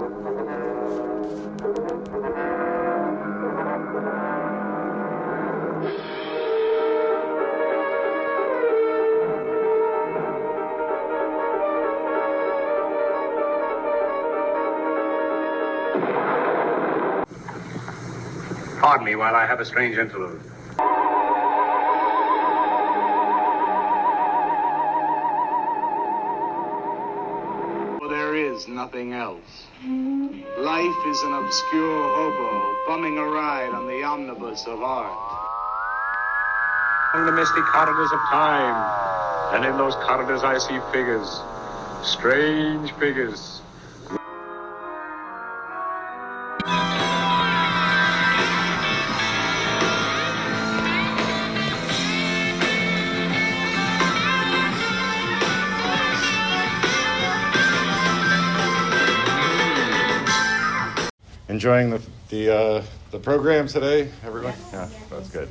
Pardon me while I have a strange interlude. There is nothing else. Life is an obscure hobo bumming a ride on the omnibus of art. Along the misty corridors of time, and in those corridors I see figures, strange figures. Enjoying the program today, everyone? Yeah, that's good.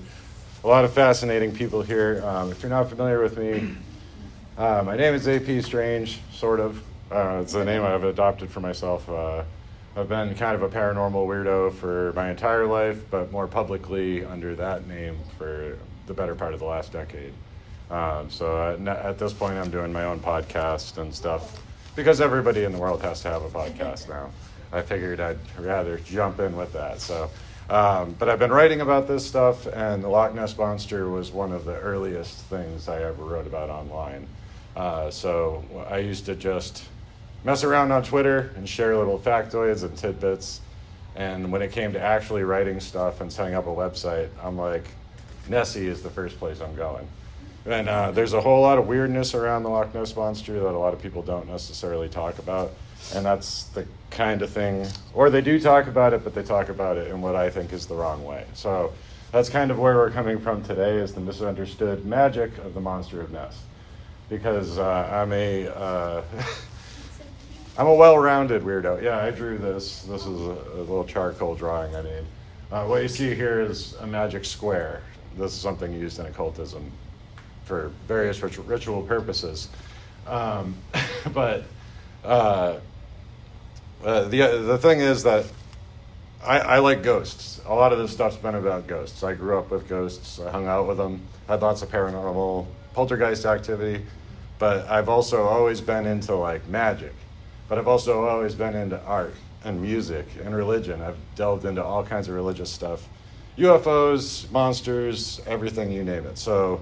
A lot of fascinating people here. If you're not familiar with me, my name is AP Strange, sort of. It's the name I've adopted for myself. I've been kind of a paranormal weirdo for my entire life, but more publicly under that name for the better part of the last decade. So at this point, I'm doing my own podcast and stuff because everybody in the world has to have a podcast now. I figured I'd rather jump in with that. So, but I've been writing about this stuff, and the Loch Ness Monster was one of the earliest things I ever wrote about online. So I used to just mess around on Twitter and share little factoids and tidbits. And when it came to actually writing stuff and setting up a website, I'm like, Nessie is the first place I'm going. And there's a whole lot of weirdness around the Loch Ness Monster that a lot of people don't necessarily talk about. And that's the kind of thing, or they do talk about it, but they talk about it in what I think is the wrong way. So that's kind of where we're coming from today, is the misunderstood magic of the Monster of Ness. Because I'm a well-rounded weirdo. Yeah, I drew this. This is a little charcoal drawing I made. What you see here is a magic square. This is something used in occultism for various ritual purposes. The thing is that I like ghosts. A lot of this stuff's been about ghosts. I grew up with ghosts. I hung out with them. Had lots of paranormal poltergeist activity. But I've also always been into like magic. But I've also always been into art and music and religion. I've delved into all kinds of religious stuff. UFOs, monsters, everything, you name it. So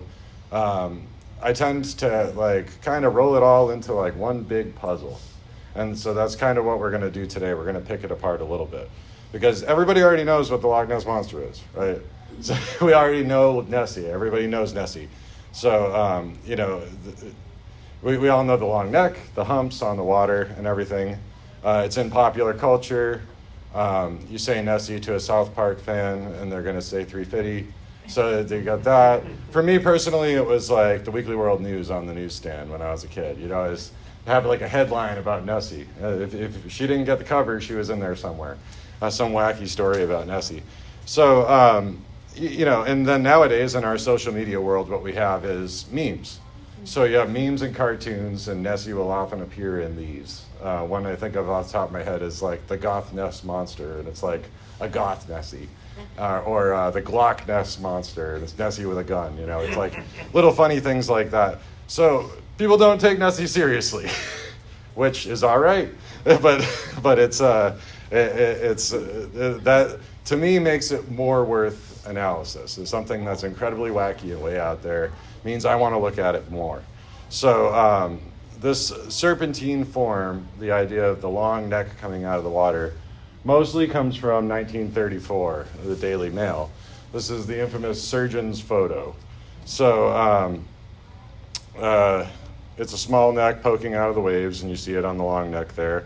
I tend to like kind of roll it all into like one big puzzle. And so that's kind of what we're going to do today. We're going to pick it apart a little bit. Because everybody already knows what the Loch Ness Monster is, right? So we already know Nessie. Everybody knows Nessie. So, we all know the long neck, the humps on the water and everything. It's in popular culture. You say Nessie to a South Park fan, and they're going to say 350. So they got that. For me personally, it was like the Weekly World News on the newsstand when I was a kid. You know, it's have like a headline about Nessie. If she didn't get the cover, she was in there somewhere. Some wacky story about Nessie. So, and then nowadays in our social media world, what we have is memes. So you have memes and cartoons, and Nessie will often appear in these. One I think of off the top of my head is like the Loch Ness Monster, and it's like a goth Nessie. Or the Loch Ness Monster, and it's Nessie with a gun. You know, it's like little funny things like that. So people don't take Nessie seriously, which is all right, but it's that to me makes it more worth analysis. It's something that's incredibly wacky and way out there. Means I want to look at it more. So this serpentine form, the idea of the long neck coming out of the water, mostly comes from 1934, the Daily Mail. This is the infamous surgeon's photo. So it's a small neck poking out of the waves, and you see it on the long neck there.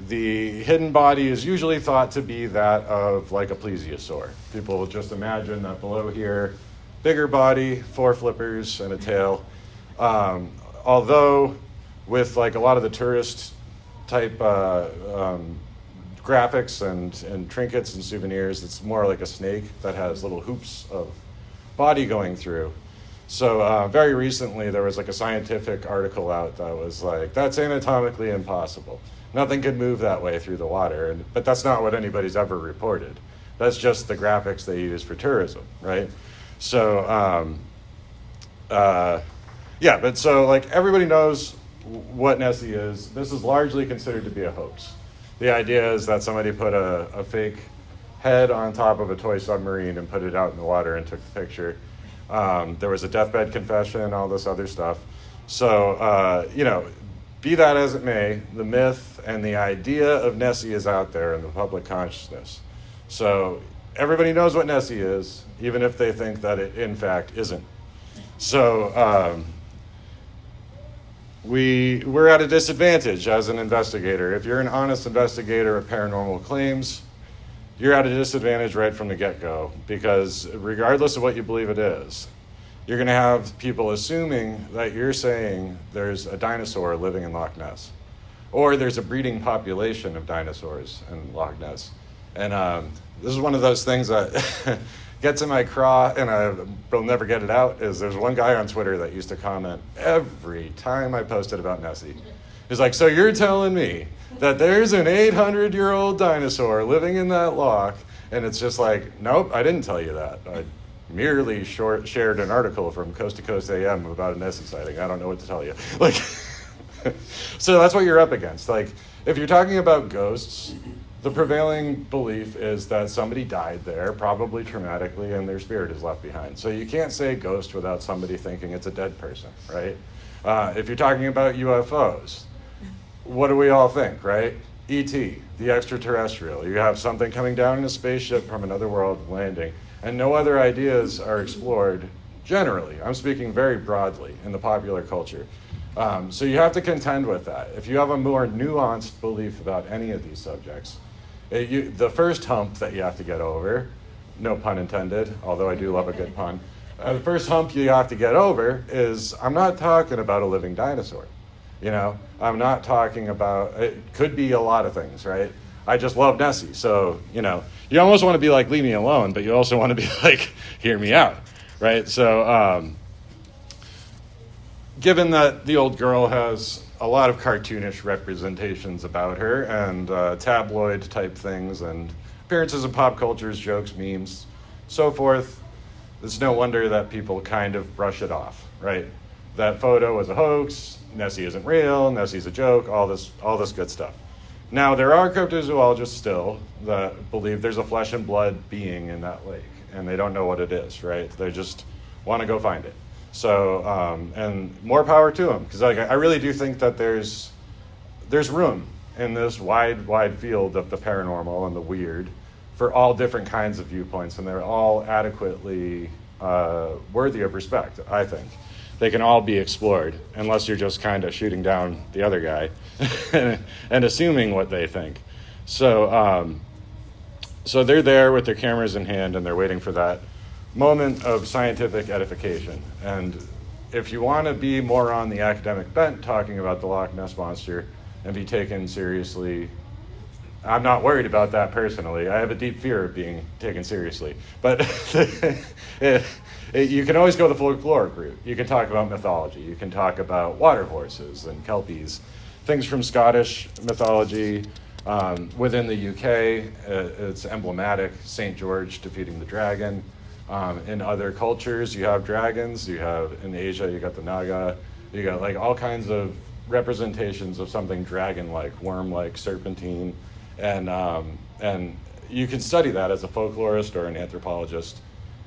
The hidden body is usually thought to be that of like a plesiosaur. People will just imagine that below here, bigger body, 4 flippers, and a tail. Although with like a lot of the tourist type graphics and trinkets and souvenirs, it's more like a snake that has little hoops of body going through. So very recently, there was like a scientific article out that was like, that's anatomically impossible. Nothing could move that way through the water. But that's not what anybody's ever reported. That's just the graphics they use for tourism, right? So, yeah, but so like everybody knows what Nessie is. This is largely considered to be a hoax. The idea is that somebody put a fake head on top of a toy submarine and put it out in the water and took the picture. There was a deathbed confession, all this other stuff. So, you know, be that as it may, the myth and the idea of Nessie is out there in the public consciousness. So everybody knows what Nessie is, even if they think that it, in fact, isn't. So we're at a disadvantage as an investigator. If you're an honest investigator of paranormal claims, you're at a disadvantage right from the get-go, because regardless of what you believe it is, you're going to have people assuming that you're saying there's a dinosaur living in Loch Ness, or there's a breeding population of dinosaurs in Loch Ness. And this is one of those things that gets in my craw, and I will never get it out, is there's one guy on Twitter that used to comment every time I posted about Nessie. He's like, so you're telling me that there's an 800-year-old dinosaur living in that loch? And it's just like, nope, I didn't tell you that. I merely shared an article from Coast to Coast AM about a Nessie sighting. I don't know what to tell you. Like, so that's what you're up against. Like, if you're talking about ghosts, the prevailing belief is that somebody died there, probably traumatically, and their spirit is left behind. So you can't say ghost without somebody thinking it's a dead person, right? If you're talking about UFOs, what do we all think, right? E.T., the extraterrestrial. You have something coming down in a spaceship from another world landing, and no other ideas are explored generally. I'm speaking very broadly in the popular culture. So you have to contend with that. If you have a more nuanced belief about any of these subjects, the first hump that you have to get over, no pun intended, although I do love a good pun, the first hump you have to get over is, I'm not talking about a living dinosaur. You know, I'm not talking about, it could be a lot of things, right? I just love Nessie. So, you know, you almost want to be like, leave me alone, but you also want to be like, hear me out, right? So, given that the old girl has a lot of cartoonish representations about her and tabloid type things and appearances in pop cultures, jokes, memes, so forth, it's no wonder that people kind of brush it off, right? That photo was a hoax, Nessie isn't real, Nessie's a joke, all this good stuff. Now, there are cryptozoologists still that believe there's a flesh and blood being in that lake, and they don't know what it is, right? They just want to go find it. So, and more power to them, because I really do think that there's room in this wide field of the paranormal and the weird for all different kinds of viewpoints, and they're all adequately worthy of respect, I think. They can all be explored, unless you're just kind of shooting down the other guy and assuming what they think. So, so they're there with their cameras in hand, and they're waiting for that moment of scientific edification. And if you want to be more on the academic bent, talking about the Loch Ness Monster and be taken seriously, I'm not worried about that personally. I have a deep fear of being taken seriously. But you can always go the folkloric route. You can talk about mythology. You can talk about water horses and kelpies, things from Scottish mythology. Within the UK, it's emblematic, St. George defeating the dragon. In other cultures, you have dragons. You have, in Asia, you got the Naga. You got like all kinds of representations of something dragon-like, worm-like, serpentine. And you can study that as a folklorist or an anthropologist.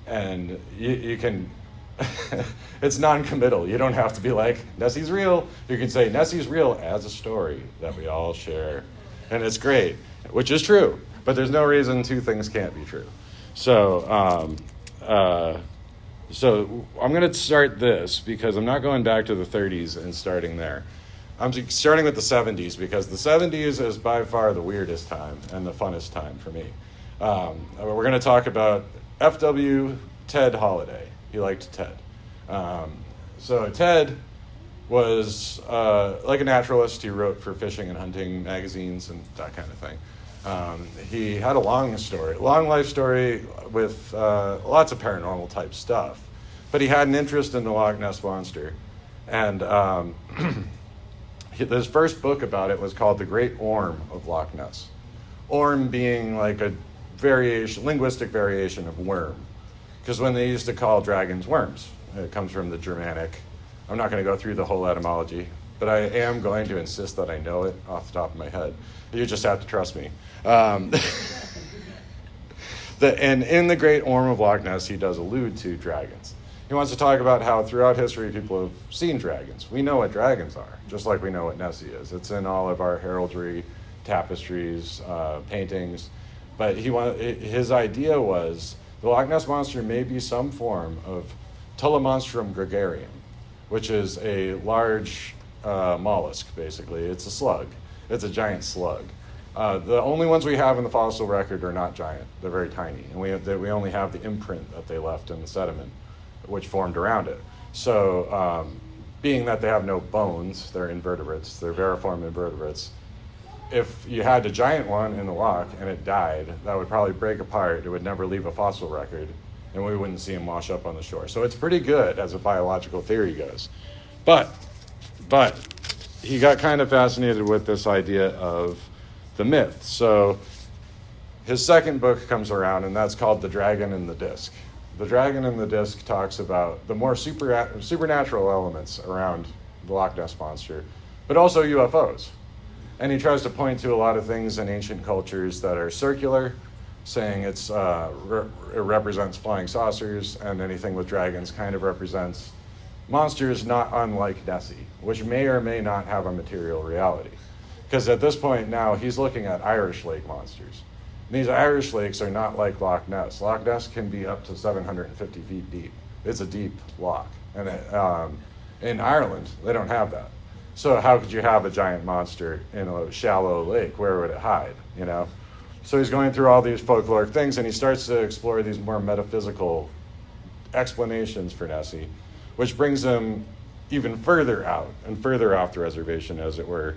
And you can, it's non-committal. You don't have to be like, Nessie's real. You can say, Nessie's real as a story that we all share. And it's great, which is true. But there's no reason two things can't be true. So, so I'm going to start this because I'm not going back to the 30s and starting there. I'm starting with the 70s because the 70s is by far the weirdest time and the funnest time for me. We're going to talk about F.W. Ted Holiday. He liked Ted. So Ted was like a naturalist. He wrote for fishing and hunting magazines and that kind of thing. He had a long life story with lots of paranormal type stuff. but he had an interest in the Loch Ness Monster. And his first book about it was called The Great Orm of Loch Ness. Orm being like a linguistic variation of worm. Because when they used to call dragons worms, it comes from the Germanic. I'm not going to go through the whole etymology, but I am going to insist that I know it off the top of my head. You just have to trust me. And in The Great Orm of Loch Ness, he does allude to dragons. He wants to talk about how throughout history people have seen dragons. We know what dragons are, just like we know what Nessie is. It's in all of our heraldry, tapestries, paintings. But his idea was the Loch Ness Monster may be some form of Telemonstrum gregarium, which is a large mollusk, basically. It's a slug. It's a giant slug. The only ones we have in the fossil record are not giant. They're very tiny. And we only have the imprint that they left in the sediment, which formed around it. So being that they have no bones, they're invertebrates, they're veriform invertebrates. If you had a giant one in the loch and it died, that would probably break apart. It would never leave a fossil record, and we wouldn't see him wash up on the shore. So it's pretty good as a biological theory goes. But he got kind of fascinated with this idea of the myth. So his second book comes around, and that's called The Dragon and the Disc. The Dragon and the Disc talks about the more supernatural elements around the Loch Ness Monster, but also UFOs. And he tries to point to a lot of things in ancient cultures that are circular, saying it represents flying saucers, and anything with dragons kind of represents monsters not unlike Nessie, which may or may not have a material reality. Because at this point now, he's looking at Irish lake monsters. And these Irish lakes are not like Loch Ness. Loch Ness can be up to 750 feet deep. It's a deep loch. And in Ireland, they don't have that. So how could you have a giant monster in a shallow lake? Where would it hide, you know? So he's going through all these folkloric things, and he starts to explore these more metaphysical explanations for Nessie, which brings him even further out and further off the reservation, as it were.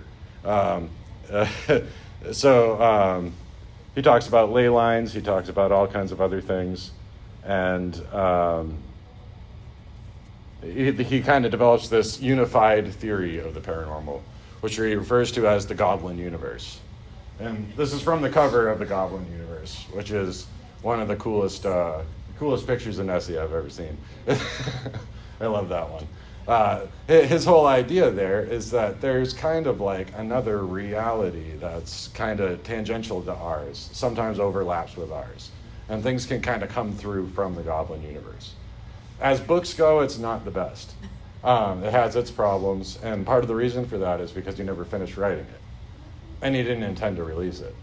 He talks about ley lines, he talks about all kinds of other things, and he kind of develops this unified theory of the paranormal, which he refers to as the Goblin Universe. And this is from the cover of the Goblin Universe, which is one of the coolest pictures of Nessie I've ever seen. I love that one. His whole idea there is that there's kind of like another reality that's kind of tangential to ours, sometimes overlaps with ours, and things can kind of come through from the Goblin Universe. As books go, it's not the best. It has its problems, and part of the reason for that is because he never finished writing it, and he didn't intend to release it.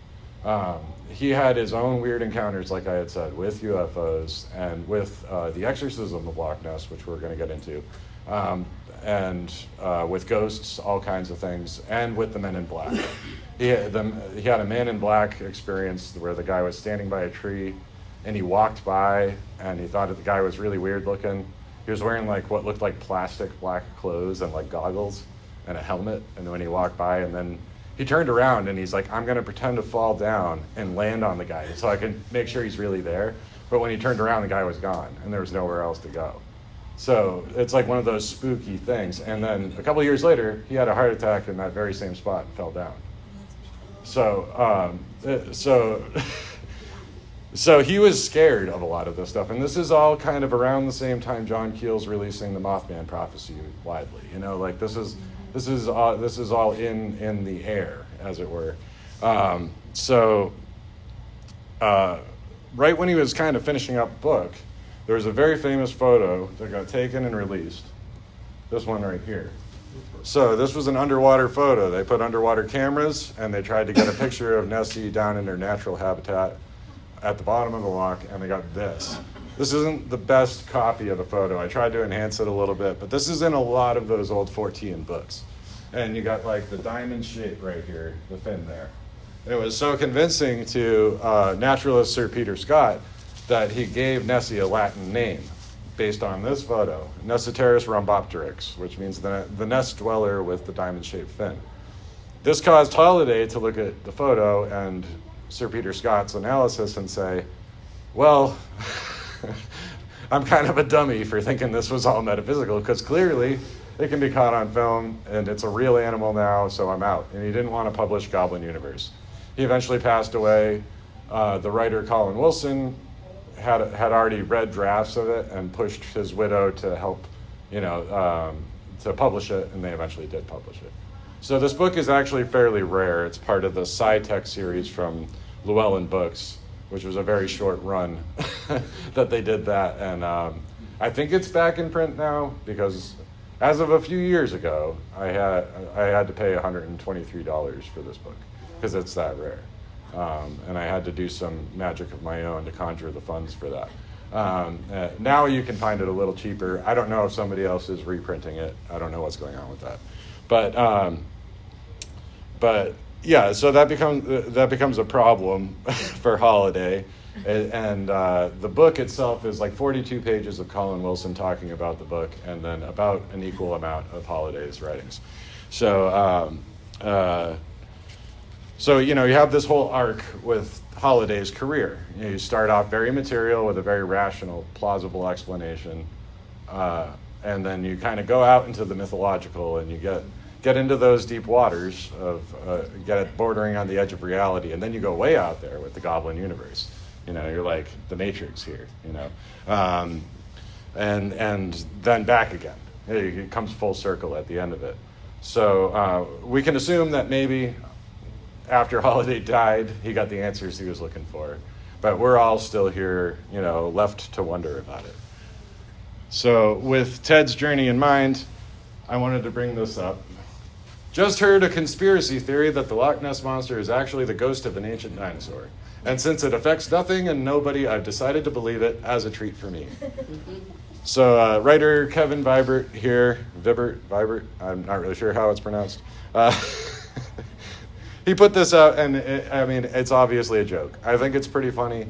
He had his own weird encounters, like I had said, with UFOs and with the exorcism of Loch Ness, which we're going to get into, and with ghosts, all kinds of things, and with the Men in Black. He had a Man in Black experience where the guy was standing by a tree, and he walked by, and he thought that the guy was really weird looking. He was wearing like what looked like plastic black clothes and like goggles and a helmet, and then when he walked by, and then he turned around and he's like, I'm going to pretend to fall down and land on the guy so I can make sure he's really there. But when he turned around, the guy was gone, and there was nowhere else to go. So it's like one of those spooky things. And then a couple of years later, he had a heart attack in that very same spot and fell down. So he was scared of a lot of this stuff. And this is all kind of around the same time John Keel's releasing the Mothman prophecy widely. You know, like this is all in the air, as it were. Right when he was kind of finishing up the book, there was a very famous photo that got taken and released. This one right here. So this was an underwater photo. They put underwater cameras, and they tried to get a picture of Nessie down in her natural habitat at the bottom of the loch, and they got this. This isn't the best copy of the photo. I tried to enhance it a little bit, but this is in a lot of those old Fortean books. And you got like the diamond shape right here, the fin there. It was so convincing to naturalist Sir Peter Scott that he gave Nessie a Latin name based on this photo, Nessiterus rhombopteryx, which means the nest dweller with the diamond-shaped fin. This caused Holliday to look at the photo and Sir Peter Scott's analysis and say, well, I'm kind of a dummy for thinking this was all metaphysical, because clearly it can be caught on film, and it's a real animal now, so I'm out. And he didn't want to publish Goblin Universe. He eventually passed away. The writer Colin Wilson had already read drafts of it and pushed his widow to help, to publish it, and they eventually did publish it. So this book is actually fairly rare. It's part of the Sci-Tech series from Llewellyn Books, which was a very short run that they did that. And I think it's back in print now, because as of a few years ago, I had to pay $123 for this book, because it's that rare. And I had to do some magic of my own to conjure the funds for that. Now you can find it a little cheaper. I don't know if somebody else is reprinting it. I don't know what's going on with that. But yeah, so that becomes a problem for Holiday. And the book itself is like 42 pages of Colin Wilson talking about the book, and then about an equal amount of Holiday's writings. So you have this whole arc with Holiday's career. You start off very material with a very rational, plausible explanation, and then you kind of go out into the mythological, and you get into those deep waters of get it bordering on the edge of reality, and then you go way out there with the Goblin Universe. You're like the Matrix here. And then back again. It comes full circle at the end of it. So we can assume that maybe after Holiday died, he got the answers he was looking for. But we're all still here, left to wonder about it. So with Ted's journey in mind, I wanted to bring this up. Just heard a conspiracy theory that the Loch Ness Monster is actually the ghost of an ancient dinosaur. And since it affects nothing and nobody, I've decided to believe it as a treat for me. So writer Kevin Vibert here, Vibert, I'm not really sure how it's pronounced. He put this out, and it's obviously a joke. I think it's pretty funny.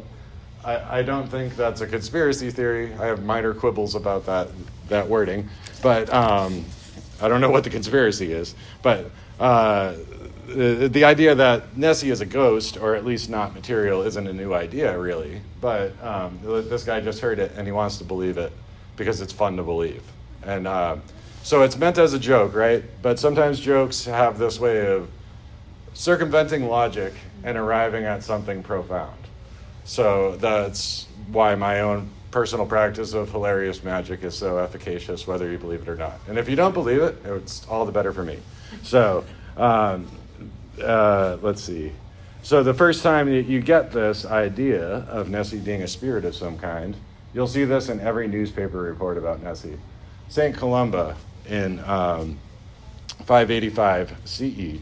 I don't think that's a conspiracy theory. I have minor quibbles about that wording, but I don't know what the conspiracy is. But the idea that Nessie is a ghost, or at least not material, isn't a new idea, really. But this guy just heard it, and he wants to believe it because it's fun to believe. And so it's meant as a joke, right? But sometimes jokes have this way of circumventing logic and arriving at something profound. So that's why my own personal practice of hilarious magic is so efficacious, whether you believe it or not. And if you don't believe it, it's all the better for me. So let's see. So the first time that you get this idea of Nessie being a spirit of some kind, you'll see this in every newspaper report about Nessie. St. Columba in 585 CE.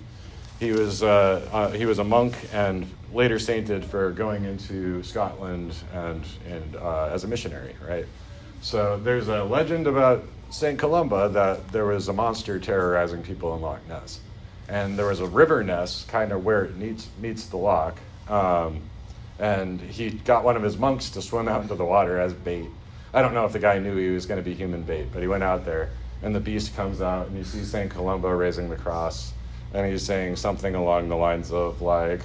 He was a monk and later sainted for going into Scotland and as a missionary, right? So there's a legend about St. Columba that there was a monster terrorizing people in Loch Ness. And there was a river Ness kind of where it meets the loch. And he got one of his monks to swim out into the water as bait. I don't know if the guy knew he was going to be human bait, but he went out there, and the beast comes out, and you see St. Columba raising the cross. And he's saying something along the lines of, like,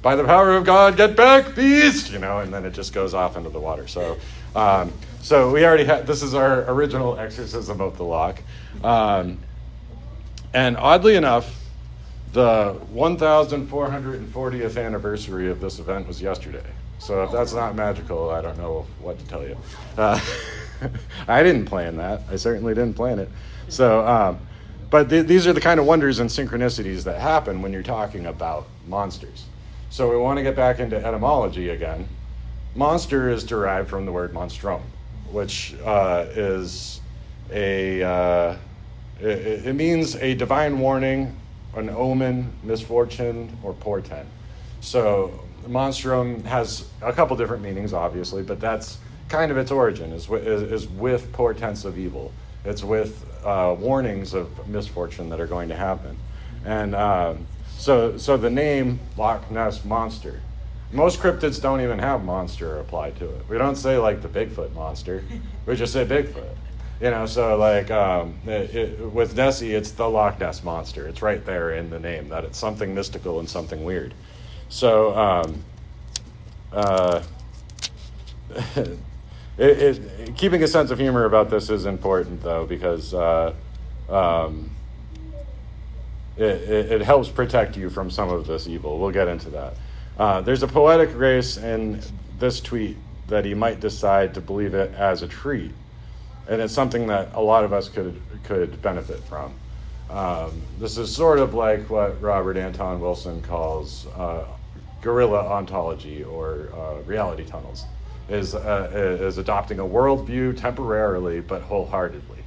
by the power of God, get back, beast! And then it just goes off into the water. So we already had, this is our original exorcism of the loch. And oddly enough, the 1,440th anniversary of this event was yesterday. So if that's not magical, I don't know what to tell you. I didn't plan that. I certainly didn't plan it. So, but these are the kind of wonders and synchronicities that happen when you're talking about monsters. So we want to get back into etymology again. Monster is derived from the word monstrum, which is it means a divine warning, an omen, misfortune, or portent. So monstrum has a couple different meanings, obviously, but that's kind of its origin, is with portents of evil. It's with warnings of misfortune that are going to happen. And so the name Loch Ness Monster. Most cryptids don't even have monster applied to it. We don't say like the Bigfoot monster. We just say Bigfoot. So like with Nessie, it's the Loch Ness Monster. It's right there in the name, that it's something mystical and something weird. So keeping a sense of humor about this is important, though, because it helps protect you from some of this evil. We'll get into that. There's a poetic grace in this tweet that he might decide to believe it as a treat, and it's something that a lot of us could benefit from. This is sort of like what Robert Anton Wilson calls guerrilla ontology, or reality tunnels, is adopting a worldview temporarily but wholeheartedly,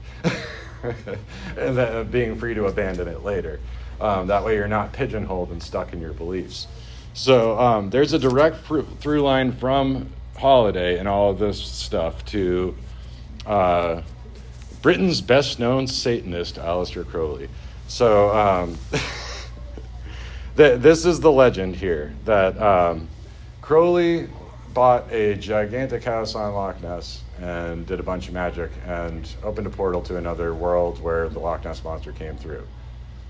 and then being free to abandon it later. That way you're not pigeonholed and stuck in your beliefs. So there's a direct through line from Holiday and all of this stuff to Britain's best-known Satanist, Aleister Crowley. So this is the legend here, that Crowley bought a gigantic house on Loch Ness and did a bunch of magic and opened a portal to another world where the Loch Ness Monster came through.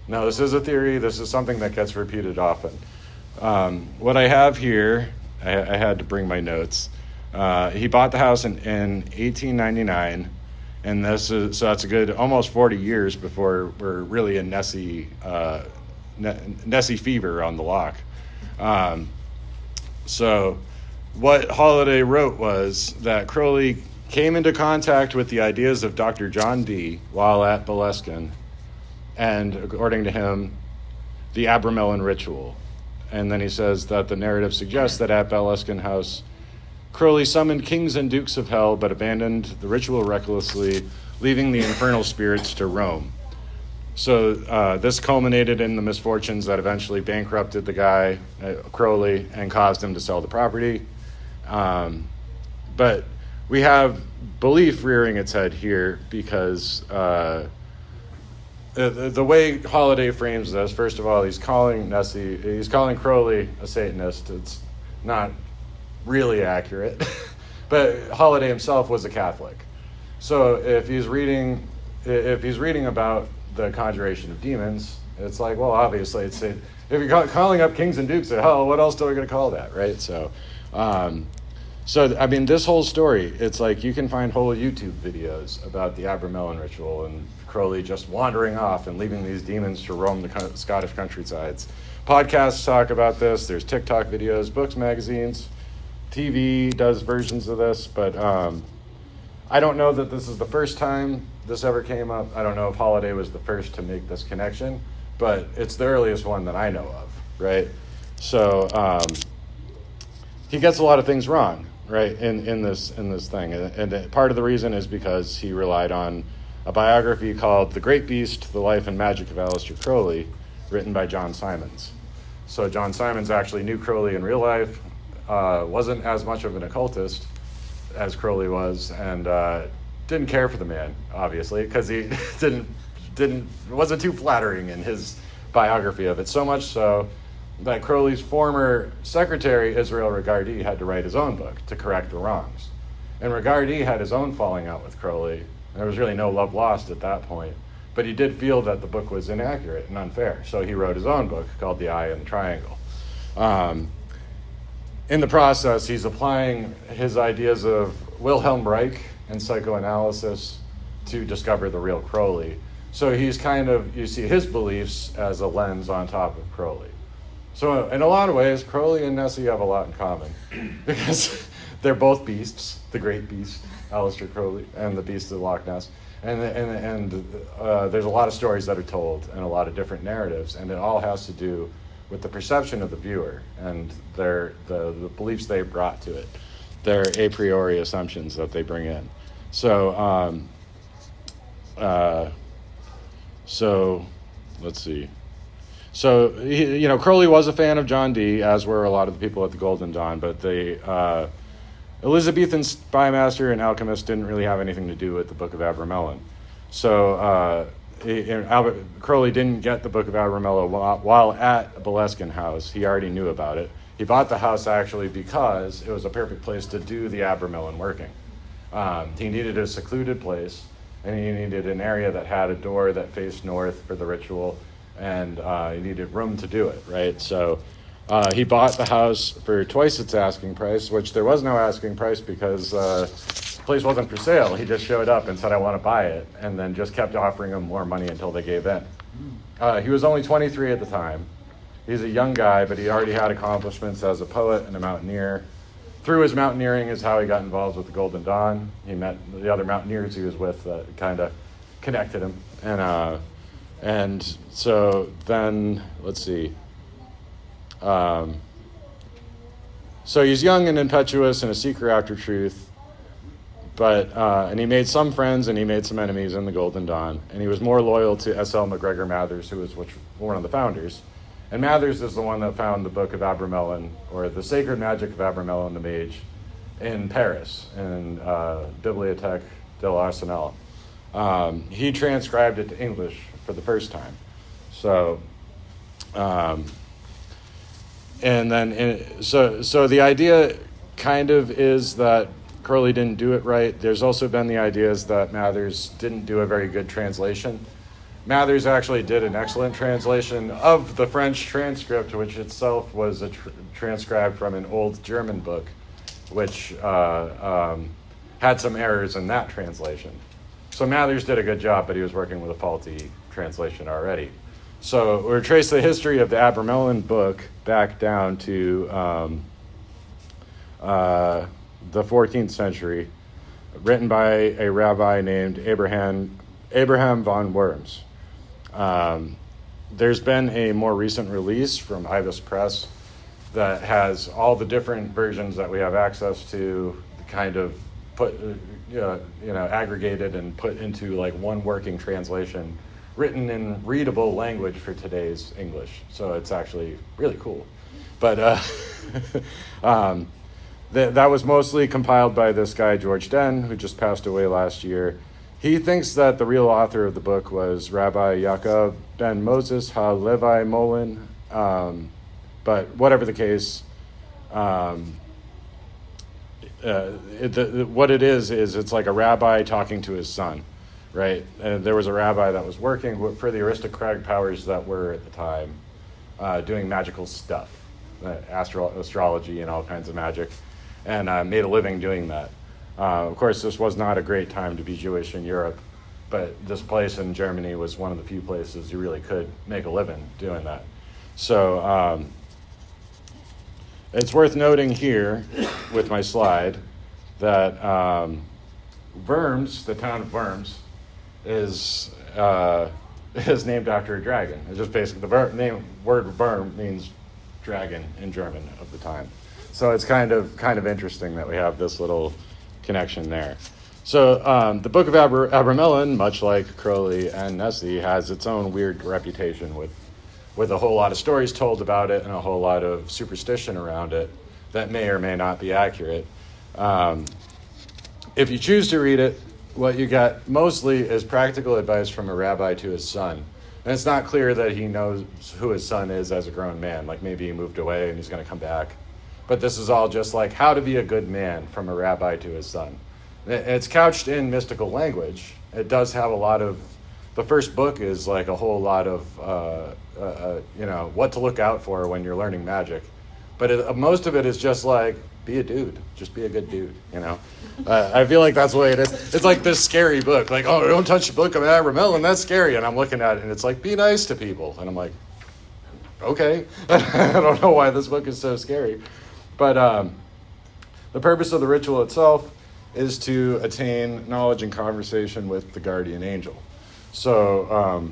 Now, this is a theory. This is something that gets repeated often. What I have here, I had to bring my notes. He bought the house in 1899, and so that's a good almost 40 years before we're really in Nessie fever on the loch. So what Holiday wrote was that Crowley came into contact with the ideas of Dr. John Dee while at Boleskine, and according to him, the Abramelin ritual. And then he says that the narrative suggests that at Boleskine House, Crowley summoned kings and dukes of hell, but abandoned the ritual recklessly, leaving the infernal spirits to roam. So this culminated in the misfortunes that eventually bankrupted the guy, Crowley, and caused him to sell the property. But we have belief rearing its head here because the way Holiday frames this, first of all, he's calling Crowley a Satanist. It's not really accurate, but Holiday himself was a Catholic. So if he's reading about the conjuration of demons, it's like, well, obviously, if you're calling up kings and dukes of hell, what else are we going to call that, right? So I mean, this whole story, it's like you can find whole YouTube videos about the Abramelin ritual and Crowley just wandering off and leaving these demons to roam the Scottish countrysides. Podcasts talk about this. There's TikTok videos, books, magazines. TV does versions of this, but I don't know that this is the first time this ever came up. I don't know if Holiday was the first to make this connection, but it's the earliest one that I know of, right? So he gets a lot of things wrong, right, in this thing, and part of the reason is because he relied on a biography called The Great Beast, The Life and Magic of Aleister Crowley, written by John Simons. So John Simons actually knew Crowley in real life, wasn't as much of an occultist as Crowley was, and didn't care for the man, obviously, because he wasn't too flattering in his biography of it, so much so that Crowley's former secretary, Israel Regardie, had to write his own book to correct the wrongs. And Regardie had his own falling out with Crowley. There was really no love lost at that point, but he did feel that the book was inaccurate and unfair, so he wrote his own book called The Eye and the Triangle. In the process, he's applying his ideas of Wilhelm Reich and psychoanalysis to discover the real Crowley. So he's you see his beliefs as a lens on top of Crowley. So in a lot of ways, Crowley and Nessie have a lot in common because they're both beasts, the great beast, Aleister Crowley, and the beast of Loch Ness. And there's a lot of stories that are told and a lot of different narratives, and it all has to do with the perception of the viewer and the beliefs they brought to it, their a priori assumptions that they bring in. So let's see. So Crowley was a fan of John Dee, as were a lot of the people at the Golden Dawn, but the Elizabethan spymaster and alchemist didn't really have anything to do with the Book of Abramelin. So Crowley didn't get the Book of Abramelin while at Boleskine House. He already knew about it. He bought the house actually because it was a perfect place to do the Abramelin working. He needed a secluded place, and he needed an area that had a door that faced north for the ritual, and he needed room to do it, right? So he bought the house for twice its asking price, which there was no asking price because place wasn't for sale. He just showed up and said, I want to buy it, and then just kept offering them more money until they gave in. He was only 23 at the time. He's a young guy, but he already had accomplishments as a poet and a mountaineer. Through his mountaineering is how he got involved with the Golden Dawn. He met the other mountaineers he was with that kind of connected him. And so then, let's see. So he's young and impetuous and a seeker after truth. But and he made some friends and he made some enemies in the Golden Dawn. And he was more loyal to S.L. McGregor Mathers, who was one of the founders. And Mathers is the one that found the Book of Abramelin, or the Sacred Magic of Abramelin the Mage, in Paris, in Bibliothèque de l'Arsenal. He transcribed it to English for the first time. So, and then, so the idea kind of is that Crowley didn't do it right. There's also been the ideas that Mathers didn't do a very good translation. Mathers actually did an excellent translation of the French transcript, which itself was transcribed from an old German book, which had some errors in that translation. So Mathers did a good job, but he was working with a faulty translation already. So we'll trace the history of the Abramelin book back down to the 14th century, written by a rabbi named Abraham von Worms. There's been a more recent release from Ibis Press that has all the different versions that we have access to, kind of put, aggregated and put into like one working translation, written in readable language for today's English. So it's actually really cool. But that was mostly compiled by this guy, George Den, who just passed away last year. He thinks that the real author of the book was Rabbi Yaakov ben Moses ha-Levi Molin, but whatever the case, what it is it's like a rabbi talking to his son, right? And there was a rabbi that was working for the aristocratic powers that were at the time, doing magical stuff, astrology and all kinds of magic, and made a living doing that. Of course, this was not a great time to be Jewish in Europe, but this place in Germany was one of the few places you really could make a living doing that. So it's worth noting here with my slide that Worms, the town of Worms, is named after a dragon. It's just basically the word Worm means dragon in German of the time. So it's kind of interesting that we have this little connection there. So the Book of Abramelin, much like Crowley and Nessie, has its own weird reputation with a whole lot of stories told about it and a whole lot of superstition around it that may or may not be accurate. If you choose to read it, what you get mostly is practical advice from a rabbi to his son. And it's not clear that he knows who his son is as a grown man. Like maybe he moved away and he's going to come back. But this is all just like how to be a good man from a rabbi to his son. It's couched in mystical language. It does have a lot of, the first book is like a whole lot of, what to look out for when you're learning magic. But most of it is just like, be a dude. Just be a good dude, I feel like that's the way it is. It's like this scary book. Like, oh, don't touch the Book of Abramelin. That's scary. And I'm looking at it and it's like, be nice to people. And I'm like, okay. I don't know why this book is so scary. But the purpose of the ritual itself is to attain knowledge and conversation with the guardian angel. So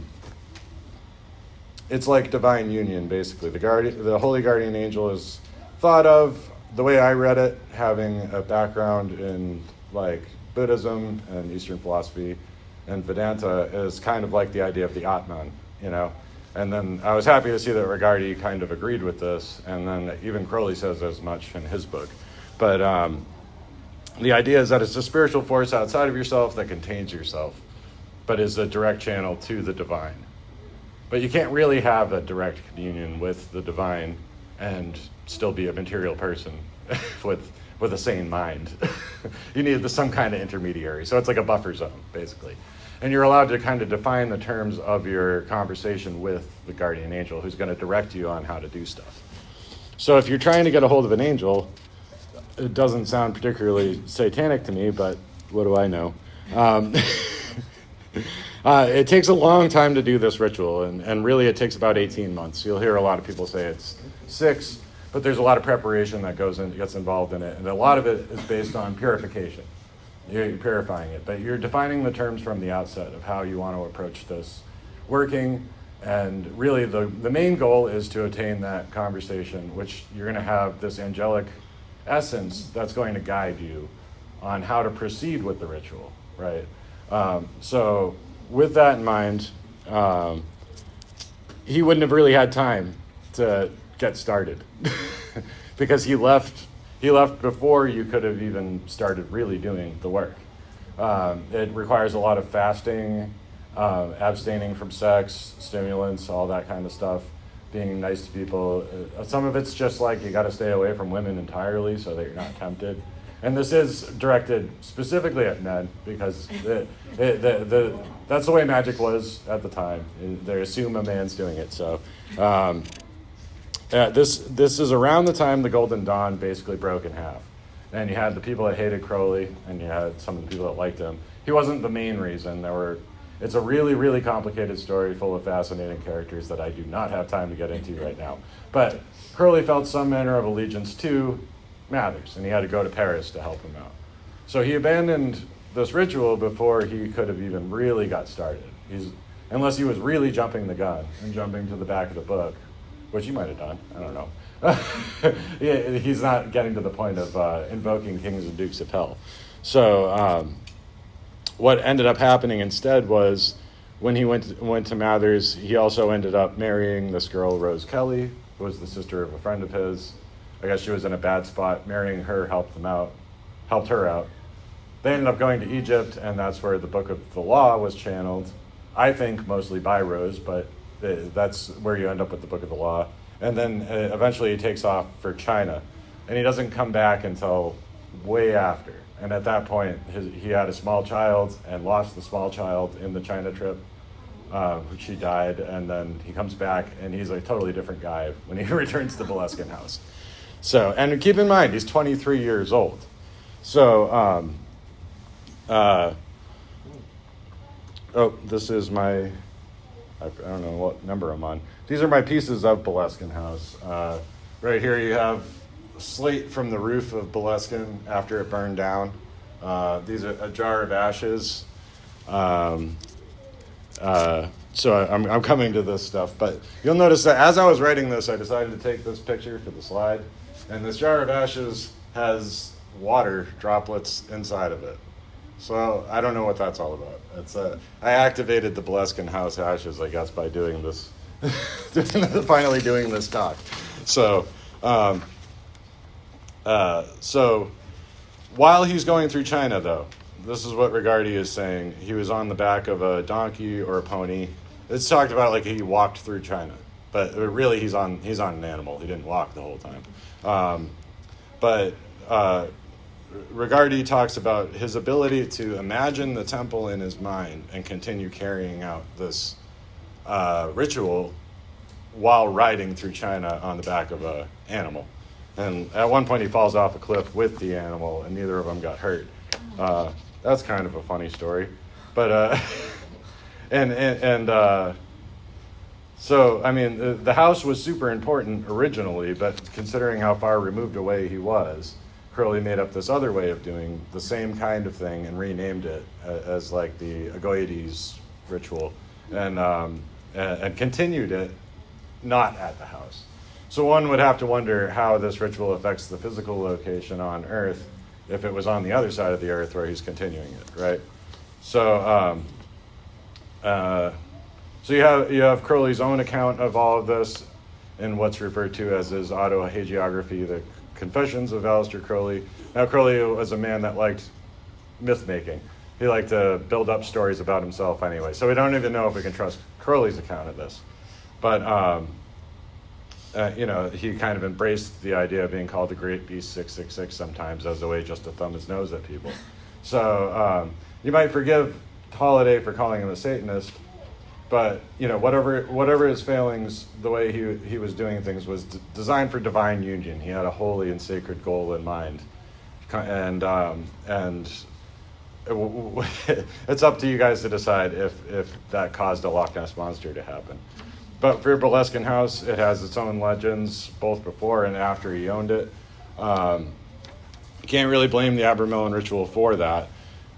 it's like divine union, basically. The holy guardian angel is thought of, the way I read it, having a background in like Buddhism and Eastern philosophy and Vedanta, is kind of like the idea of the Atman, And then I was happy to see that Rigardi kind of agreed with this, and then even Crowley says as much in his book. But the idea is that it's a spiritual force outside of yourself that contains yourself, but is a direct channel to the divine. But you can't really have a direct communion with the divine and still be a material person with a sane mind. You need some kind of intermediary. So it's like a buffer zone, basically. And you're allowed to kind of define the terms of your conversation with the guardian angel, who's going to direct you on how to do stuff. So if you're trying to get a hold of an angel, it doesn't sound particularly satanic to me, but what do I know? It takes a long time to do this ritual, and really it takes about 18 months. You'll hear a lot of people say it's 6, but there's a lot of preparation that gets involved in it, and a lot of it is based on purification. You're purifying it, but you're defining the terms from the outset of how you want to approach this working, and really the main goal is to attain that conversation, which you're going to have this angelic essence that's going to guide you on how to proceed with the ritual, right? So with that in mind, he wouldn't have really had time to get started because he left before you could have even started really doing the work. It requires a lot of fasting, abstaining from sex, stimulants, all that kind of stuff, being nice to people. Some of it's just like you got to stay away from women entirely so that you're not tempted. And this is directed specifically at men because that's the way magic was at the time. They assume a man's doing it. So this is around the time the Golden Dawn basically broke in half. And you had the people that hated Crowley, and you had some of the people that liked him. He wasn't the main reason. It's a really, really complicated story full of fascinating characters that I do not have time to get into right now. But Crowley felt some manner of allegiance to Mathers, and he had to go to Paris to help him out. So he abandoned this ritual before he could have even really got started. Unless he was really jumping the gun and jumping to the back of the book, which he might have done, I don't know. He's not getting to the point of invoking kings and dukes of hell. So what ended up happening instead was when he went to Mathers, he also ended up marrying this girl, Rose Kelly, who was the sister of a friend of his. I guess she was in a bad spot. Marrying her helped her out. They ended up going to Egypt, and that's where the Book of the Law was channeled. I think mostly by Rose, but that's where you end up with the Book of the Law. And then eventually he takes off for China, and he doesn't come back until way after. And at that point, he had a small child and lost the small child in the China trip. She died, and then he comes back, and he's a totally different guy when he returns to Boleskine House. So, and keep in mind, he's 23 years old. So, this is my, I don't know what number I'm on. These are my pieces of Boleskine House. Right here you have slate from the roof of Boleskine after it burned down. These are a jar of ashes. So I'm coming to this stuff, but you'll notice that as I was writing this, I decided to take this picture for the slide, and this jar of ashes has water droplets inside of it. So I don't know what that's all about. It's I activated the Boleskine House ashes, I guess, by doing this, finally doing this talk. So, so while he's going through China, though, this is what Rigardi is saying. He was on the back of a donkey or a pony. It's talked about like he walked through China, but really he's on an animal. He didn't walk the whole time. But Rigardi talks about his ability to imagine the temple in his mind and continue carrying out this ritual while riding through China on the back of an animal. And at one point he falls off a cliff with the animal, and neither of them got hurt. That's kind of a funny story, but so I mean the house was super important originally, but considering how far removed away he was, Crowley made up this other way of doing the same kind of thing and renamed it as like the Agoides ritual, and continued it not at the house. So one would have to wonder how this ritual affects the physical location on Earth if it was on the other side of the earth where he's continuing it, right? So, so you have Crowley's own account of all of this in what's referred to as his autohagiography, the Confessions of Aleister Crowley. Now, Crowley was a man that liked myth making. He liked to build up stories about himself anyway. So we don't even know if we can trust Crowley's account of this, but he kind of embraced the idea of being called the Great Beast 666 sometimes as a way just to thumb his nose at people. So you might forgive Holiday for calling him a Satanist, but whatever his failings, the way he was doing things was designed for divine union. He had a holy and sacred goal in mind, and it's up to you guys to decide if that caused a Loch Ness Monster to happen. But for Boleskine House, it has its own legends, both before and after he owned it. You can't really blame the Abermillon ritual for that,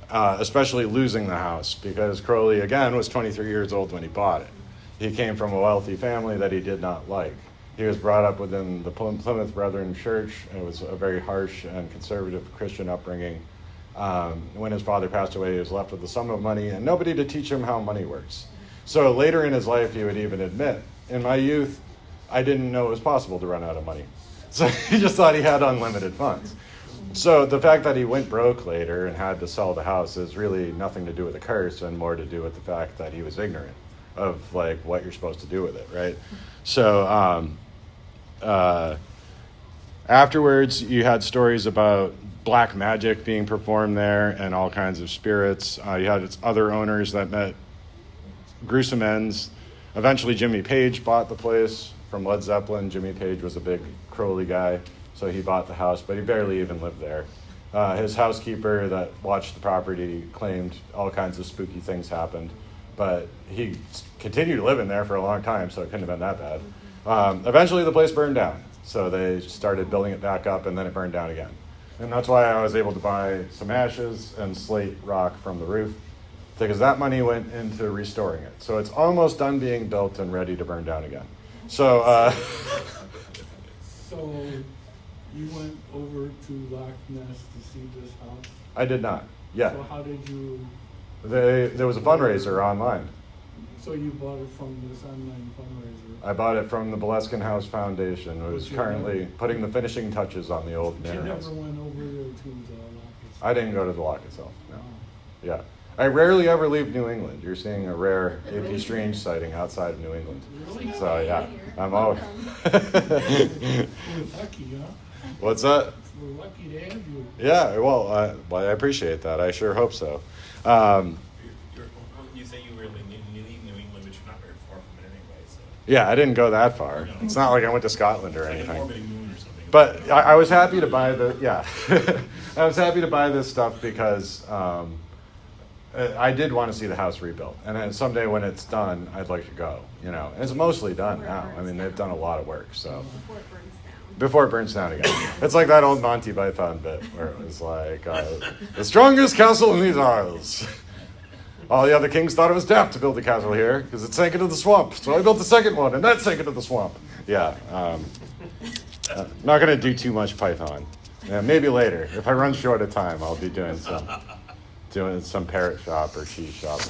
especially losing the house, because Crowley, again, was 23 years old when he bought it. He came from a wealthy family that he did not like. He was brought up within the Plymouth Brethren Church, and it was a very harsh and conservative Christian upbringing. When his father passed away, he was left with a sum of money and nobody to teach him how money works. So later in his life, he would even admit, in my youth, I didn't know it was possible to run out of money. So he just thought he had unlimited funds. So the fact that he went broke later and had to sell the house is really nothing to do with the curse and more to do with the fact that he was ignorant of like what you're supposed to do with it, right? So afterwards, you had stories about black magic being performed there and all kinds of spirits. You had its other owners that met gruesome ends. Eventually, Jimmy Page bought the place from Led Zeppelin. Jimmy Page was a big Crowley guy, so he bought the house, but he barely even lived there. His housekeeper that watched the property claimed all kinds of spooky things happened, but he continued living there for a long time, so it couldn't have been that bad. Eventually, the place burned down, so they started building it back up, and then it burned down again. And that's why I was able to buy some ashes and slate rock from the roof, because that money went into restoring it. So it's almost done being built and ready to burn down again. So, So you went over to Loch Ness to see this house? I did not. Yeah. So how did you? There was a fundraiser online. So you bought it from this online fundraiser? I bought it from the Boleskine House Foundation, who's currently putting the finishing touches on the old You manor never house. went over there to the Loch? I didn't go to the lock itself. No. Oh. Yeah. I rarely ever leave New England. You're seeing a rare AP Strange sighting outside of New England. Really? So yeah, I'm always. We're lucky, huh? What's that? We're lucky to have you. Yeah, well, I appreciate that. I sure hope so. You say you were in New England, but you're not very far from it anyway. So. Yeah, I didn't go that far. It's not like I went to Scotland or Like an anything. orbiting moon or something. But I was happy to buy I was happy to buy this stuff because I did want to see the house rebuilt. And then someday when it's done, I'd like to go, you know. And it's mostly done now. I mean, they've done a lot of work, so. Before it burns down again. It's like that old Monty Python bit where it was like, the strongest castle in these isles. All the other kings thought it was daft to build a castle here because it sank into the swamp. So I built the second one, and that sank into the swamp. Yeah. Not going to do too much Python. Yeah, maybe later. If I run short of time, I'll be doing some parrot shop or cheese shop.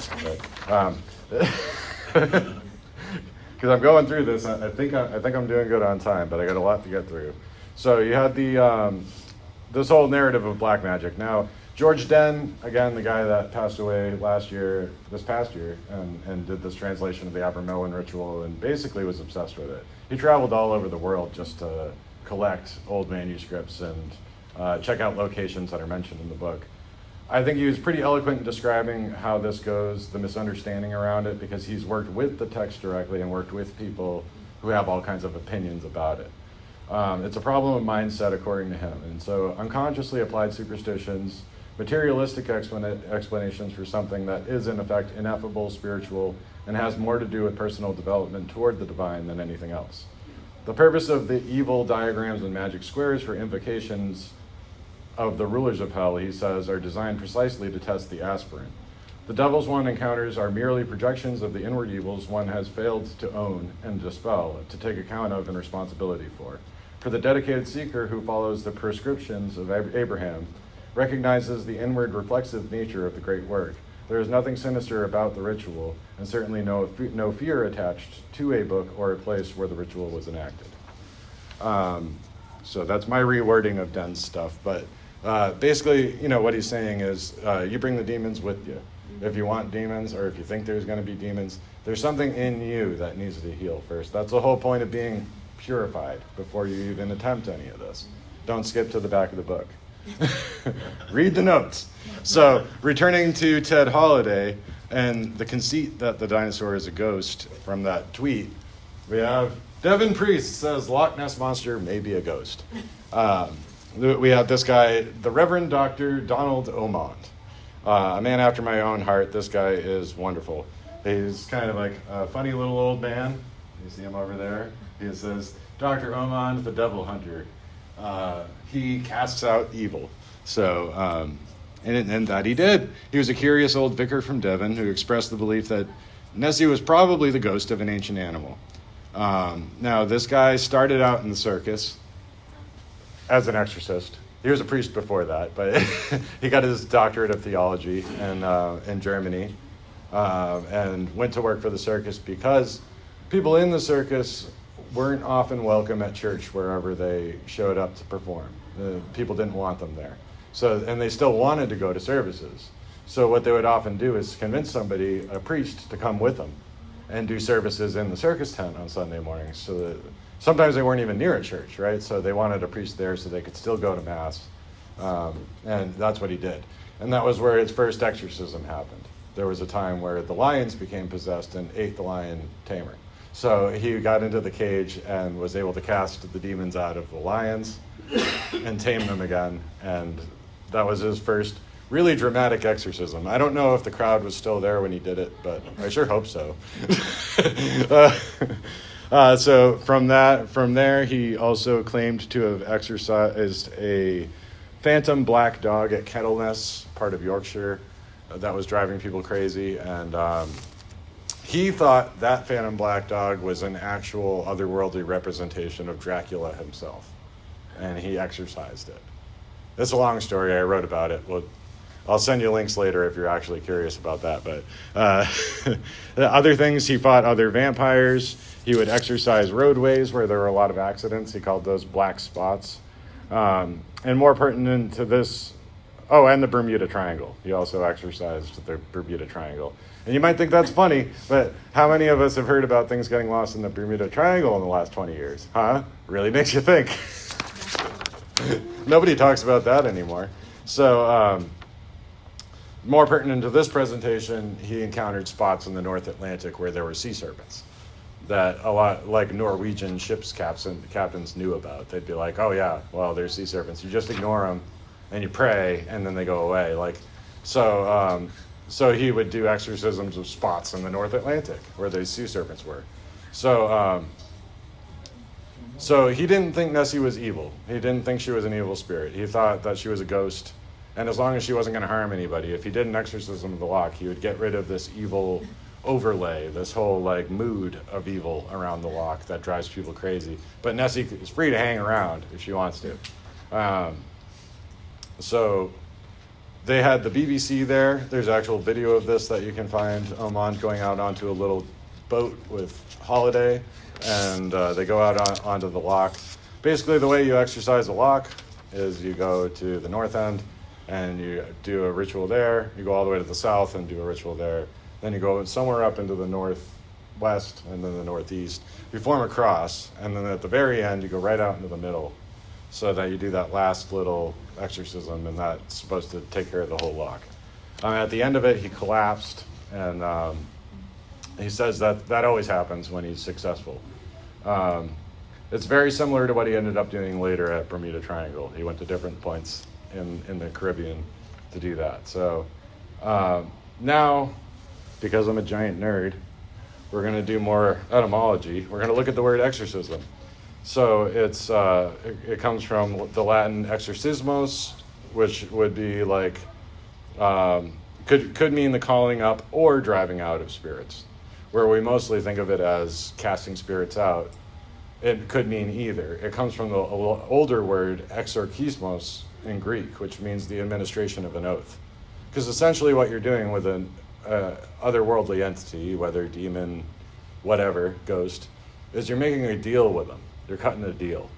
Because I'm going through this, I think I'm doing good on time, but I got a lot to get through. So you had this whole narrative of black magic. Now, George Den, again, the guy that passed away this past year, and did this translation of the Abermillon ritual, and basically was obsessed with it. He traveled all over the world just to collect old manuscripts and check out locations that are mentioned in the book. I think he was pretty eloquent in describing how this goes, the misunderstanding around it, because he's worked with the text directly and worked with people who have all kinds of opinions about it. It's a problem of mindset, according to him. And so unconsciously applied superstitions, materialistic explanations for something that is, in effect, ineffable, spiritual, and has more to do with personal development toward the divine than anything else. The purpose of the evil diagrams and magic squares for invocations of the rulers of hell, he says, are designed precisely to test the aspirant. The devils one encounters are merely projections of the inward evils one has failed to own and dispel, to take account of and responsibility for. For the dedicated seeker who follows the prescriptions of Abraham recognizes the inward reflexive nature of the great work. There is nothing sinister about the ritual, and certainly no fear attached to a book or a place where the ritual was enacted. So that's my rewording of Den's stuff, but basically, you know, what he's saying is you bring the demons with you. If you want demons, or if you think there's going to be demons, there's something in you that needs to heal first. That's the whole point of being purified before you even attempt any of this. Don't skip to the back of the book. Read the notes. So, returning to Ted Holiday and the conceit that the dinosaur is a ghost from that tweet, we have Devin Priest says Loch Ness Monster may be a ghost. We have this guy, the Reverend Dr. Donald Omond. A man after my own heart. This guy is wonderful. He's kind of like a funny little old man. You see him over there? He says, Dr. Omond, the devil hunter. He casts out evil. So, and that he did. He was a curious old vicar from Devon who expressed the belief that Nessie was probably the ghost of an ancient animal. Now, this guy started out in the circus as an exorcist. He was a priest before that, but he got his doctorate of theology in Germany and went to work for the circus because people in the circus weren't often welcome at church wherever they showed up to perform. People didn't want them there. So, and they still wanted to go to services. So what they would often do is convince somebody, a priest, to come with them and do services in the circus tent on Sunday mornings. So that sometimes they weren't even near a church, right? So they wanted a priest there so they could still go to Mass. And that's what he did. And that was where his first exorcism happened. There was a time where the lions became possessed and ate the lion tamer. So he got into the cage and was able to cast the demons out of the lions and tame them again. And that was his first really dramatic exorcism. I don't know if the crowd was still there when he did it, but I sure hope so. So from there, he also claimed to have exorcised a phantom black dog at Kettleness, part of Yorkshire, that was driving people crazy. And he thought that phantom black dog was an actual otherworldly representation of Dracula himself, and he exorcised it. It's a long story. I wrote about it. I'll send you links later if you're actually curious about that. But the other things, he fought other vampires. He would exorcise roadways where there were a lot of accidents. He called those black spots. And more pertinent to this, and the Bermuda Triangle. He also exorcised the Bermuda Triangle. And you might think that's funny, but how many of us have heard about things getting lost in the Bermuda Triangle in the last 20 years? Huh? Really makes you think. Nobody talks about that anymore. So, more pertinent to this presentation, he encountered spots in the North Atlantic where there were sea serpents that a lot like Norwegian ships captains knew about. They'd be like, oh yeah, well, there's sea serpents. You just ignore them and you pray and then they go away. So he would do exorcisms of spots in the North Atlantic where those sea serpents were. So he didn't think Nessie was evil. He didn't think she was an evil spirit. He thought that she was a ghost. And as long as she wasn't going to harm anybody, if he did an exorcism of the loch, he would get rid of this evil overlay, this whole mood of evil around the loch that drives people crazy. But Nessie is free to hang around if she wants to. So they had the BBC there. There's actual video of this that you can find. Omond going out onto a little boat with Holiday, and they go out onto the loch. Basically, the way you exorcise a loch is you go to the north end, and you do a ritual there. You go all the way to the south and do a ritual there. Then you go somewhere up into the northwest and then the northeast. You form a cross, and then at the very end, you go right out into the middle so that you do that last little exorcism, and that's supposed to take care of the whole loch. At the end of it, he collapsed, and he says that always happens when he's successful. It's very similar to what he ended up doing later at Bermuda Triangle. He went to different points in the Caribbean to do that. So now, because I'm a giant nerd, we're going to do more etymology. We're going to look at the word exorcism. So it comes from the Latin exorcismos, which would be could mean the calling up or driving out of spirits, where we mostly think of it as casting spirits out. It could mean either. It comes from the older word exorcismos in Greek, which means the administration of an oath. Because essentially what you're doing with an otherworldly entity, whether demon, whatever, ghost, is you're making a deal with them. You're cutting a deal.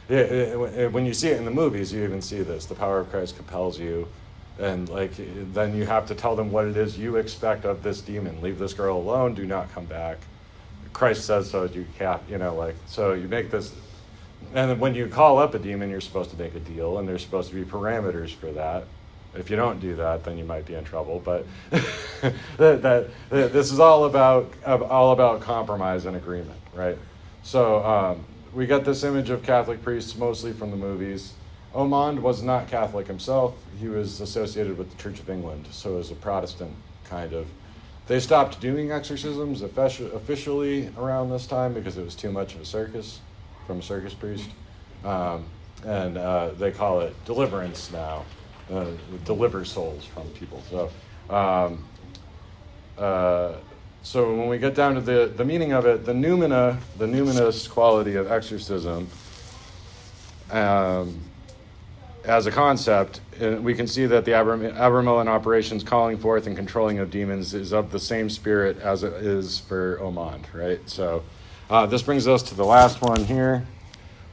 When you see it in the movies, you even see this. The power of Christ compels you. And then you have to tell them what it is you expect of this demon. Leave this girl alone. Do not come back. Christ says so. You can't, so you make this. And then when you call up a demon, you're supposed to make a deal, and there's supposed to be parameters for that. If you don't do that, then you might be in trouble. But this is all about compromise and agreement, right? So we get this image of Catholic priests mostly from the movies. Omand was not Catholic himself. He was associated with the Church of England, so it was a Protestant kind of. They stopped doing exorcisms officially around this time because it was too much of a circus from a circus priest. And they call it deliverance now, deliver souls from people. So when we get down to the meaning of it, the numinous quality of exorcism, as a concept, we can see that the Abramelin operations calling forth and controlling of demons is of the same spirit as it is for Omand, right? So this brings us to the last one here,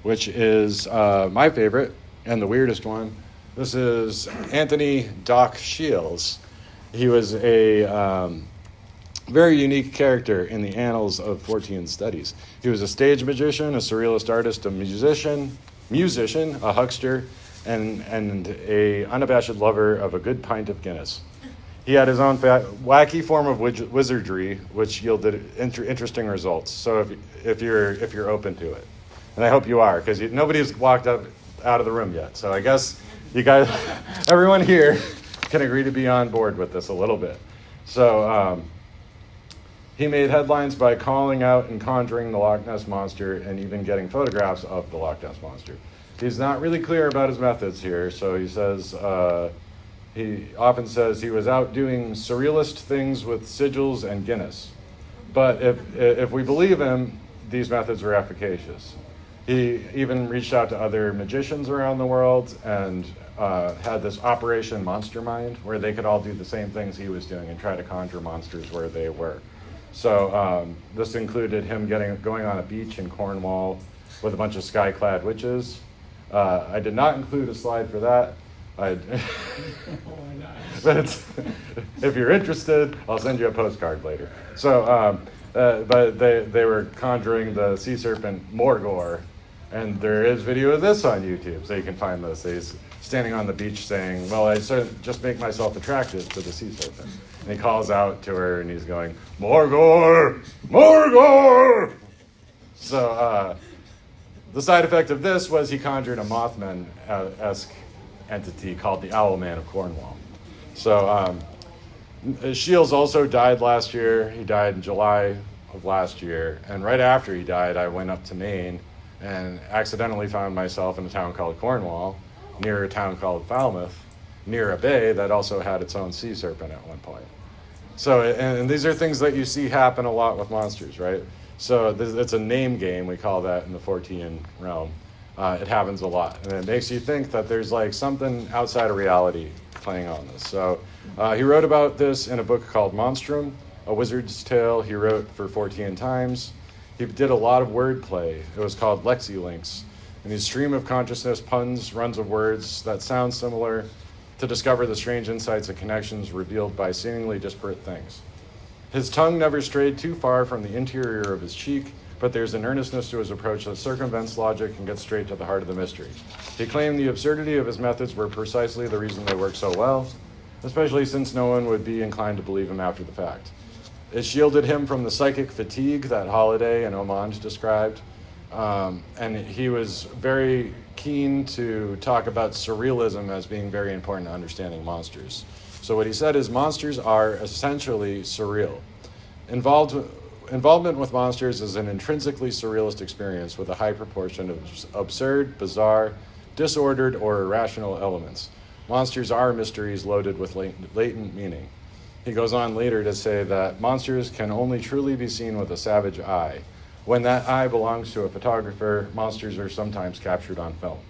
which is my favorite and the weirdest one. This is Tony Doc Shiels. He was a very unique character in the annals of Fortean studies. He was a stage magician, a surrealist artist, a musician, a huckster, and a unabashed lover of a good pint of Guinness. He had his own wacky form of wizardry, which yielded interesting results. So if you're open to it, and I hope you are, because nobody's walked out of the room yet. So I guess you guys, everyone here, can agree to be on board with this a little bit. So he made headlines by calling out and conjuring the Loch Ness Monster and even getting photographs of the Loch Ness Monster. He's not really clear about his methods here, so he says, he often says he was out doing surrealist things with sigils and Guinness. But if we believe him, these methods were efficacious. He even reached out to other magicians around the world and had this Operation Monster Mind, where they could all do the same things he was doing and try to conjure monsters where they were. So this included him going on a beach in Cornwall with a bunch of sky-clad witches. I did not include a slide for that. But if you're interested, I'll send you a postcard later. So, but they were conjuring the sea serpent Morgor, and there is video of this on YouTube, so you can find this. He's standing on the beach saying, "Well, I just make myself attractive to the sea serpent." And he calls out to her, and he's going, "Morgor, Morgor!" So the side effect of this was he conjured a Mothman-esque entity called the Owl Man of Cornwall. So Shiels also died last year. He died in July of last year. And right after he died, I went up to Maine and accidentally found myself in a town called Cornwall, near a town called Falmouth, near a bay that also had its own sea serpent at one point. So, and these are things that you see happen a lot with monsters, right? So it's a name game, we call that in the Fortean realm. It happens a lot, and it makes you think that there's like something outside of reality playing on this. So he wrote about this in a book called Monstrum, A Wizard's Tale he wrote for Fortean Times. He did a lot of wordplay. It was called Lexilinks. And these stream of consciousness puns, runs of words that sound similar to discover the strange insights and connections revealed by seemingly disparate things. His tongue never strayed too far from the interior of his cheek, but there's an earnestness to his approach that circumvents logic and gets straight to the heart of the mystery. He claimed the absurdity of his methods were precisely the reason they worked so well, especially since no one would be inclined to believe him after the fact. It shielded him from the psychic fatigue that Holiday and Omand described, and he was very keen to talk about surrealism as being very important to understanding monsters. So what he said is monsters are essentially surreal. Involvement with monsters is an intrinsically surrealist experience with a high proportion of absurd, bizarre, disordered, or irrational elements. Monsters are mysteries loaded with latent meaning. He goes on later to say that monsters can only truly be seen with a savage eye. When that eye belongs to a photographer, monsters are sometimes captured on film.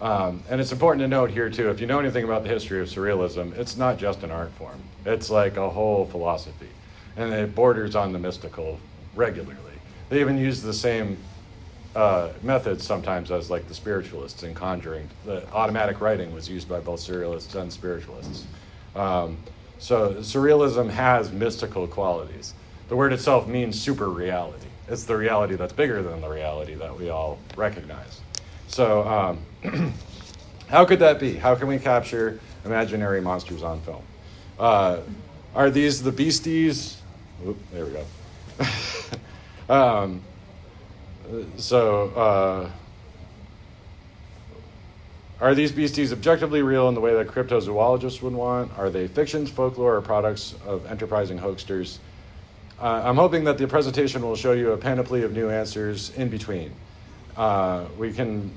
And it's important to note here, too, if you know anything about the history of surrealism, it's not just an art form. It's like a whole philosophy. And it borders on the mystical regularly. They even use the same methods sometimes as like the spiritualists in conjuring. The automatic writing was used by both surrealists and spiritualists. So surrealism has mystical qualities. The word itself means super reality. It's the reality that's bigger than the reality that we all recognize. So how could that be? How can we capture imaginary monsters on film? Are these the beasties? Oop, there we go. Are these beasties objectively real in the way that cryptozoologists would want? Are they fictions, folklore, or products of enterprising hoaxsters? I'm hoping that the presentation will show you a panoply of new answers in between. We can,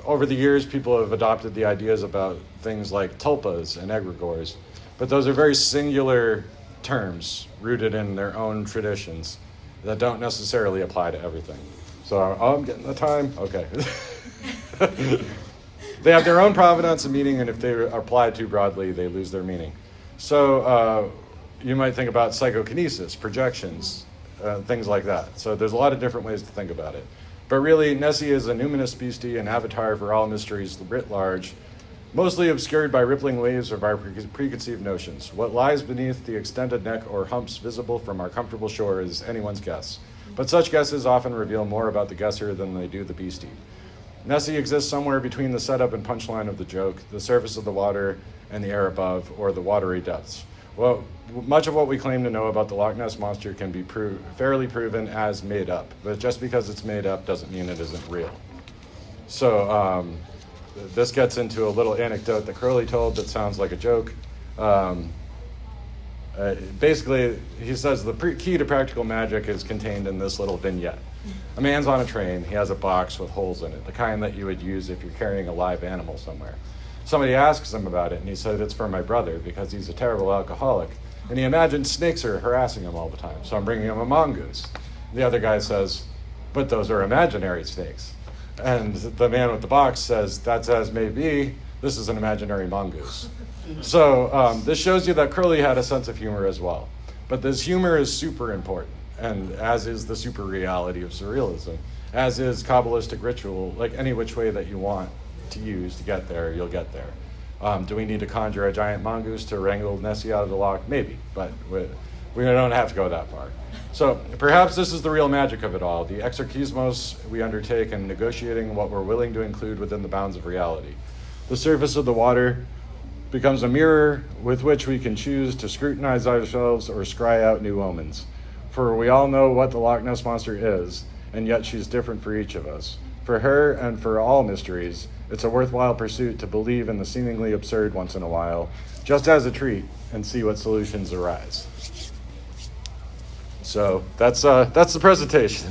over the years, people have adopted the ideas about things like tulpas and egregores, but those are very singular terms rooted in their own traditions that don't necessarily apply to everything. So, I'm getting the time? Okay. They have their own provenance and meaning, and if they are applied too broadly, they lose their meaning. So you might think about psychokinesis, projections, things like that. So there's a lot of different ways to think about it. But really, Nessie is a numinous beastie, an avatar for all mysteries writ large, mostly obscured by rippling waves of our preconceived notions. What lies beneath the extended neck or humps visible from our comfortable shore is anyone's guess. But such guesses often reveal more about the guesser than they do the beastie. Nessie exists somewhere between the setup and punchline of the joke, the surface of the water and the air above, or the watery depths. Well, much of what we claim to know about the Loch Ness Monster can be fairly proven as made up, but just because it's made up doesn't mean it isn't real. So this gets into a little anecdote that Crowley told that sounds like a joke. Basically, he says the key to practical magic is contained in this little vignette. A man's on a train. He has a box with holes in it, the kind that you would use if you're carrying a live animal somewhere. Somebody asks him about it, and he said it's for my brother because he's a terrible alcoholic, and he imagines snakes are harassing him all the time, so I'm bringing him a mongoose. The other guy says, but those are imaginary snakes. And the man with the box says, that's as may be, this is an imaginary mongoose. So this shows you that Crowley had a sense of humor as well. But this humor is super important, and as is the super reality of surrealism, as is Kabbalistic ritual, like any which way that you want to use to get there, you'll get there. Do we need to conjure a giant mongoose to wrangle Nessie out of the loch? Maybe, but we don't have to go that far. So perhaps this is the real magic of it all, the exorcismos we undertake in negotiating what we're willing to include within the bounds of reality. The surface of the water becomes a mirror with which we can choose to scrutinize ourselves or scry out new omens. For we all know what the Loch Ness Monster is, and yet she's different for each of us. For her and for all mysteries, it's a worthwhile pursuit to believe in the seemingly absurd once in a while, just as a treat, and see what solutions arise. So that's the presentation.